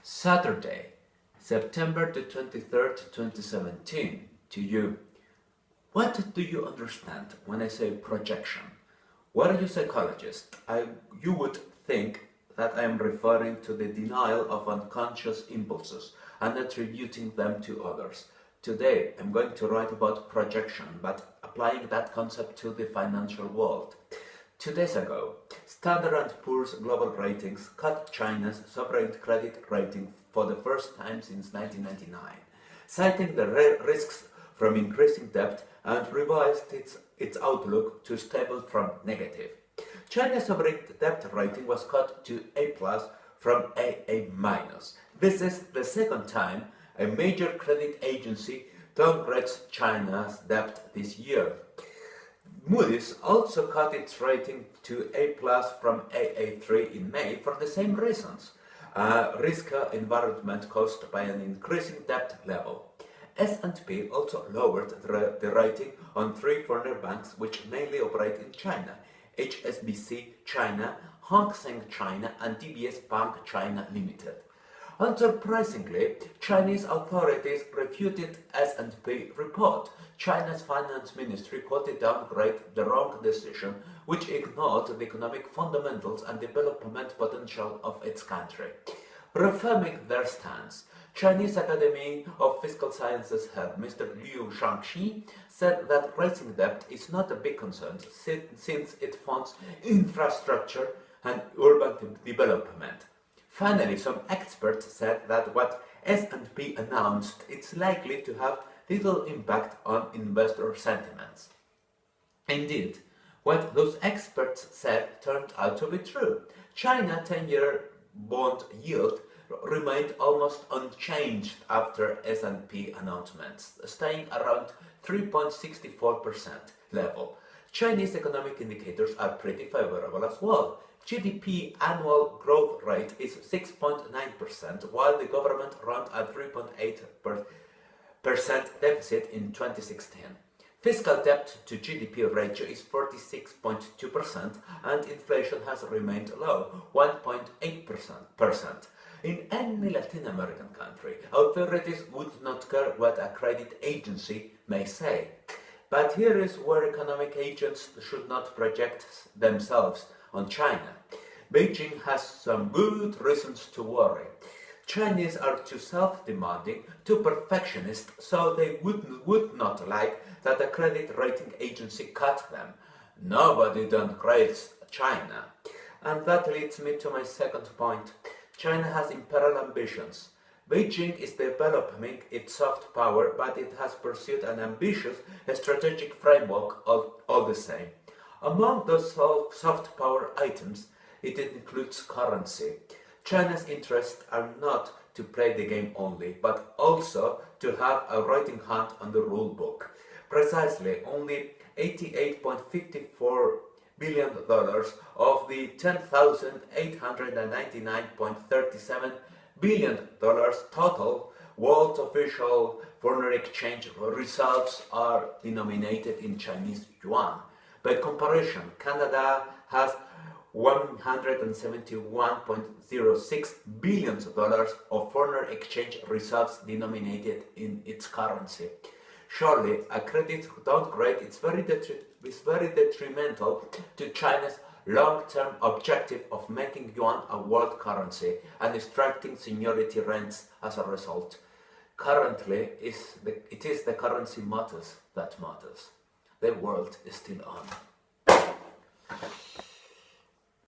Saturday, September the 23rd, 2017. To you. What do you understand when I say projection? Were you a psychologist, you would think that I am referring to the denial of unconscious impulses and attributing them to others. Today, I'm going to write about projection, but applying that concept to the financial world. 2 days ago, Standard & Poor's Global Ratings cut China's sovereign credit rating for the first time since 1999, citing the risks from increasing debt and revised its outlook to stable from negative. China's sovereign debt rating was cut to A+ from AA-. This is the second time a major credit agency downgrades China's debt this year. Moody's also cut its rating to A+ from AA3 in May for the same reasons, a risk environment caused by an increasing debt level. S&P also lowered the rating on 3 foreign banks which mainly operate in China: HSBC China, Hang Seng China, and DBS Bank China Limited. Unsurprisingly, Chinese authorities refuted S&P report. China's finance ministry called it downgrade the wrong decision, which ignored the economic fundamentals and development potential of its country. Reaffirming their stance, Chinese Academy of Fiscal Sciences head Mr. Liu Shangxi said that raising debt is not a big concern since it funds infrastructure and urban development. Finally, some experts said that what S&P announced is likely to have little impact on investor sentiments. Indeed, what those experts said turned out to be true. China 10-year bond yield remained almost unchanged after S&P announcements, staying around 3.64% level. Chinese economic indicators are pretty favorable as well. GDP annual growth rate is 6.9%, while the government ran a 3.8% deficit in 2016. Fiscal debt to GDP ratio is 46.2%, and inflation has remained low, 1.8%. In any Latin American country, authorities would not care what a credit agency may say. But here is where economic agents should not project themselves on China. Beijing has some good reasons to worry. Chinese are too self-demanding, too perfectionist, so they would not like that a credit rating agency cut them. Nobody downgrades China. And that leads me to my second point. China has imperial ambitions. Beijing is developing its soft power, but it has pursued an ambitious strategic framework all the same. Among those soft power items, it includes currency. China's interests are not to play the game only, but also to have a writing hand on the rule book. Precisely, only $88.54 billion of the $10,899.37 billion total world official foreign exchange reserves are denominated in Chinese yuan. By comparison, Canada has $171.06 billion of foreign exchange reserves denominated in its currency. Surely, a credit downgrade is very detrimental to China's long-term objective of making yuan a world currency and extracting seniority rents as a result. Currently, it is the currency matters that matters. The world is still on.